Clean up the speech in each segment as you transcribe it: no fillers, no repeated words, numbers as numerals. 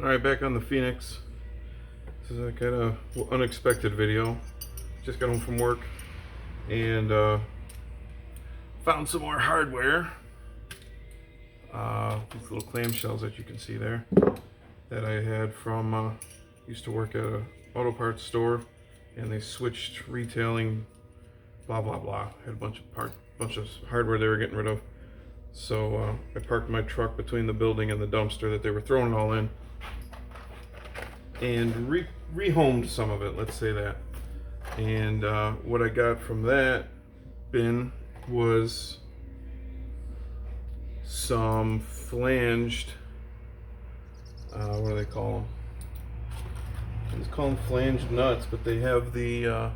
All right, back on the Phoenix. This is a kind of unexpected video. Just got home from work and found some more hardware. These little clamshells that you can see there that I had from, used to work at a auto parts store, and they switched retailing, blah blah blah. Had a bunch of hardware they were getting rid of. So I parked my truck between the building and the dumpster that they were throwing it all in, and rehomed some of it, let's say that. And what I got from that bin was some flanged, what do they call them? I just call them flanged nuts, but they have the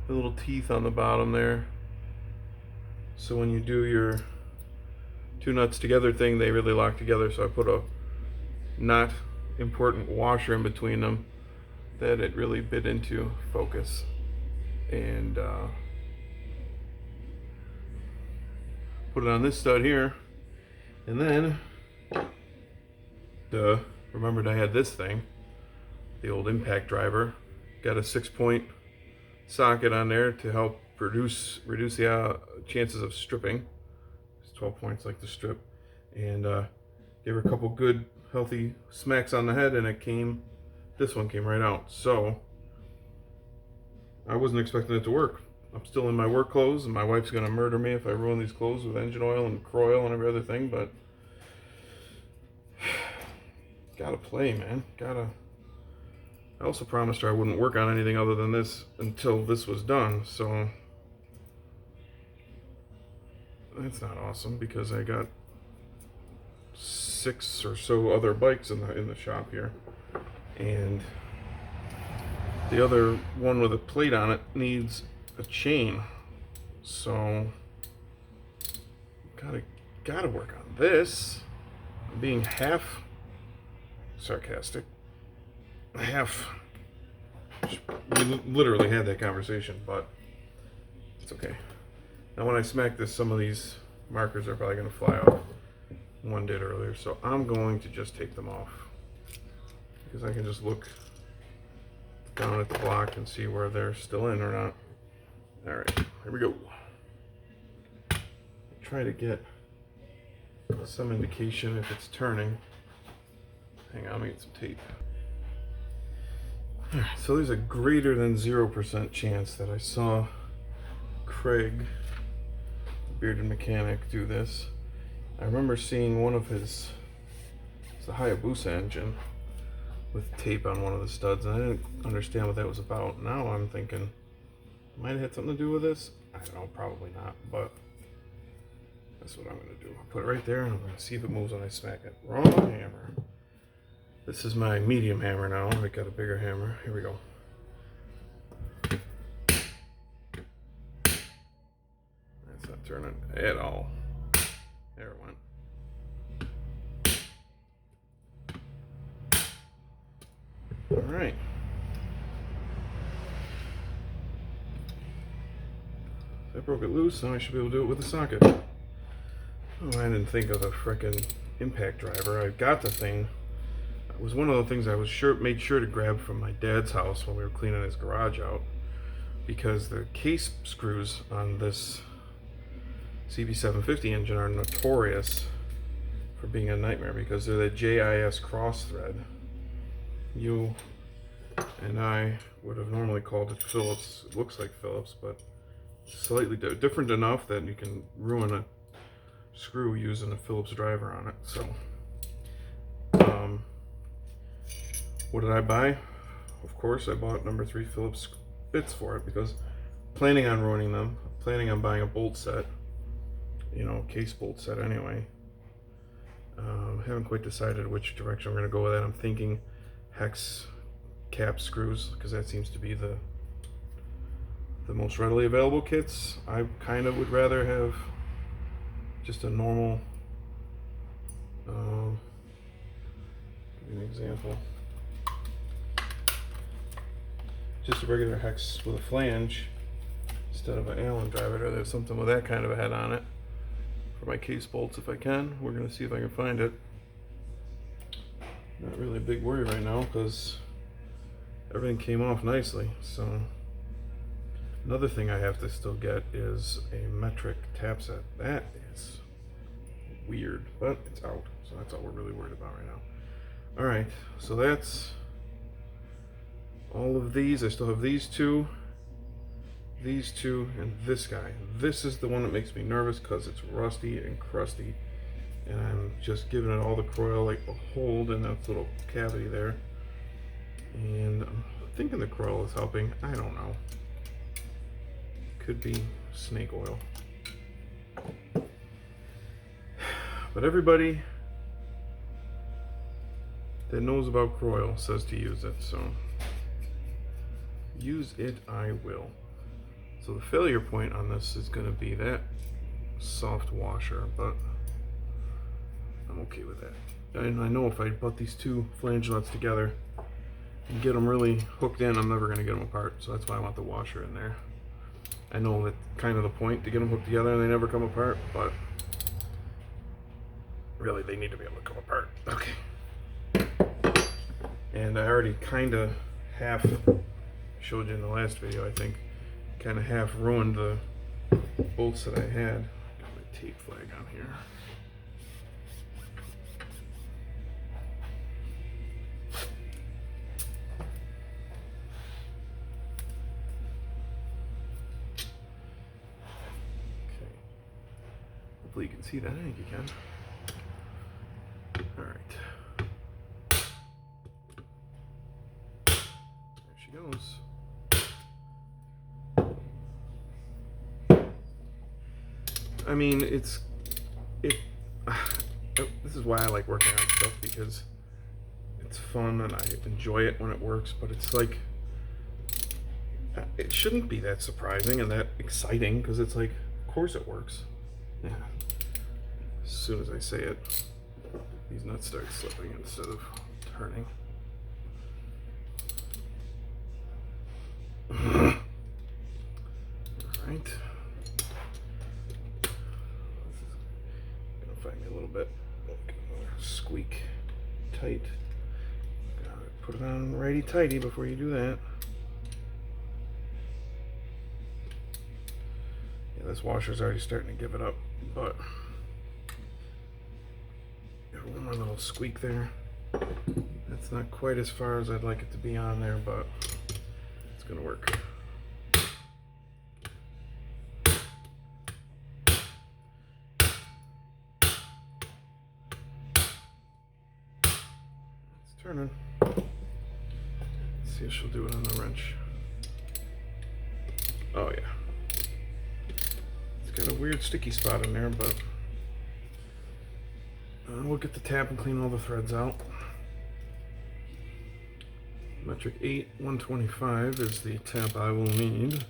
little teeth on the bottom there. So when you do your two nuts together thing, they really lock together. So I put a not important washer in between them that it really bit into focus, and put it on this stud here, and then remembered I had this thing, the old impact driver. Got a 6-point socket on there to help reduce the chances of stripping. It's 12 points like the strip, and gave her a couple good healthy smacks on the head, and this one came right out. So I wasn't expecting it to work. I'm still in my work clothes, and my wife's gonna murder me if I ruin these clothes with engine oil and Croil and every other thing, but gotta play, man. I also promised her I wouldn't work on anything other than this until this was done, so that's not awesome, because I got 6 or so other bikes in the shop here, and the other one with a plate on it needs a chain, so gotta work on this. I'm being half sarcastic, we literally had that conversation, but it's okay. Now when I smack this, some of these markers are probably gonna fly off. One did earlier, so I'm going to just take them off, because I can just look down at the block and see where they're still in or not. All right, here we go. Try to get some indication if it's turning. Hang on, let me get some tape. All right, so there's a greater than 0% chance that I saw Craig, the bearded mechanic, do this. I remember seeing one of it's a Hayabusa engine with tape on one of the studs, and I didn't understand what that was about. Now I'm thinking, might have had something to do with this. I don't know, probably not, but that's what I'm gonna do. I'll put it right there, and I'm gonna see if it moves when I smack it. Wrong hammer. This is my medium hammer now. I got a bigger hammer. Here we go. That's not turning at all. There it went. All right. I broke it loose, now I should be able to do it with the socket. Oh, I didn't think of the frickin' impact driver. I got the thing. It was one of the things I was made sure to grab from my dad's house when we were cleaning his garage out, because the case screws on this CB750 engine are notorious for being a nightmare, because they're the JIS cross thread. You and I would have normally called it Phillips. It looks like Phillips, but slightly different enough that you can ruin a screw using a Phillips driver on it. So what did I buy? Of course I bought number 3 Phillips bits for it, because planning on ruining them, planning on buying a bolt set, case bolt set anyway. Haven't quite decided which direction I'm going to go with that. I'm thinking hex cap screws, because that seems to be the most readily available kits. I kind of would rather have just a normal, give you an example, just a regular hex with a flange instead of an Allen driver. I'd rather have something with that kind of a head on it for my case bolts if I can. We're going to see if I can find it. Not really a big worry right now because everything came off nicely. So another thing I have to still get is a metric tap set. That is weird, but it's out. So that's all we're really worried about right now. All right, so that's all of these. I still have these two, and this guy. This is the one that makes me nervous because it's rusty and crusty, and I'm just giving it all the Kroil, like a hold in that little cavity there. And I'm thinking the Kroil is helping. I don't know. Could be snake oil. But everybody that knows about Kroil says to use it, so use it I will. So the failure point on this is going to be that soft washer, but I'm okay with that. And I know if I put these two flange nuts together and get them really hooked in, I'm never going to get them apart. So that's why I want the washer in there. I know that's kind of the point, to get them hooked together and they never come apart, but really they need to be able to come apart. Okay. And I already kind of half showed you in the last video, I think, kind of half ruined the bolts that I had. Got my tape flag on here. Okay. Hopefully you can see that. I think you can. All right. There she goes. I mean, this is why I like working on stuff, because it's fun and I enjoy it when it works, but it's like, it shouldn't be that surprising and that exciting, because it's like, of course it works. Yeah. As soon as I say it, these nuts start slipping instead of turning. All right. Find me a little bit. Squeak tight. Gotta put it on righty tighty before you do that. Yeah, this washer's already starting to give it up, but got one more little squeak there. That's not quite as far as I'd like it to be on there, but it's gonna work. Turning. Let's see if she'll do it on the wrench. Oh yeah. It's got a weird sticky spot in there, but we'll get the tap and clean all the threads out. Metric 8 125 is the tap I will need.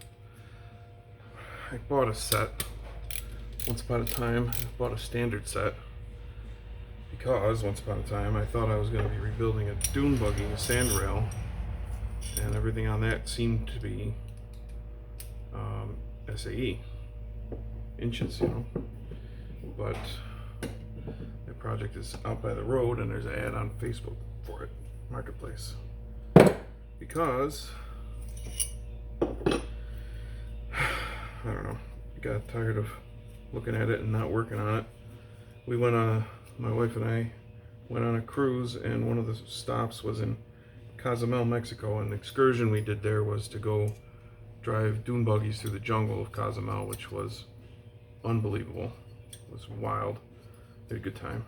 I bought a set. Once upon a time, I bought a standard set. Because once upon a time I thought I was going to be rebuilding a dune buggy, a sandrail, and everything on that seemed to be SAE inches, you know. But the project is out by the road, and there's an ad on Facebook for it, Marketplace. Because I don't know, got tired of looking at it and not working on it. We went on my wife and I went on a cruise, and one of the stops was in Cozumel, Mexico, and the excursion we did there was to go drive dune buggies through the jungle of Cozumel, which was unbelievable. It was wild. We had a good time.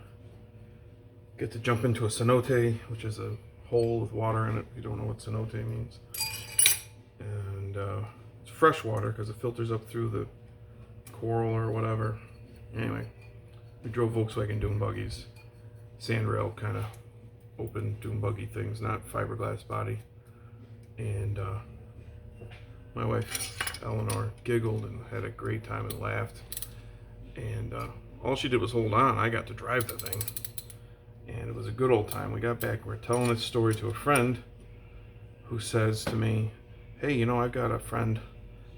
Get to jump into a cenote, which is a hole with water in it, if you don't know what cenote means. And it's fresh water because it filters up through the coral or whatever. Anyway, we drove Volkswagen dune buggies, sandrail kind of open dune buggy things, not fiberglass body. And my wife Eleanor giggled and had a great time and laughed. And all she did was hold on. I got to drive the thing, and it was a good old time. We got back, we're telling this story to a friend who says to me, "Hey, you know, I've got a friend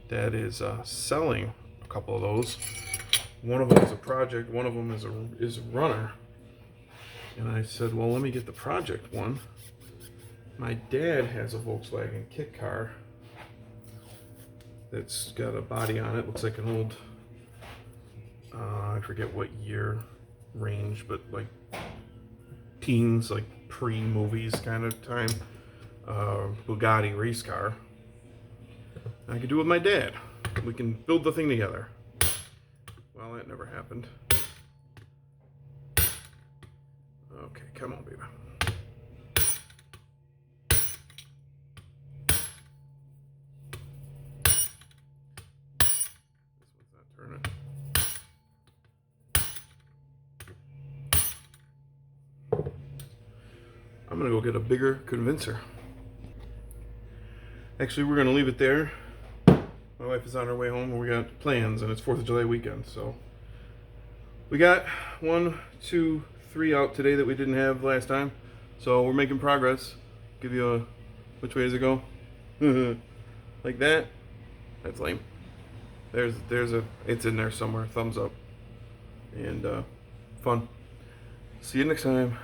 that is selling a couple of those. One of them is a project, one of them is a runner, And I said, well, let me get the project one. My dad has a Volkswagen kit car that's got a body on it. Looks like an old, I forget what year range, but like teens, like pre-movies kind of time. Bugatti race car. I could do it with my dad. We can build the thing together. Well, that never happened. Okay, come on, baby. This one's not turning. I'm gonna go get a bigger convincer. Actually, we're gonna leave it there. My wife is on her way home and we got plans, and it's 4th of July weekend, so we got 1, 2, 3 out today that we didn't have last time. So we're making progress. Give you a, which way does it go? Like that? That's lame. There's a, it's in there somewhere. Thumbs up. And fun. See you next time.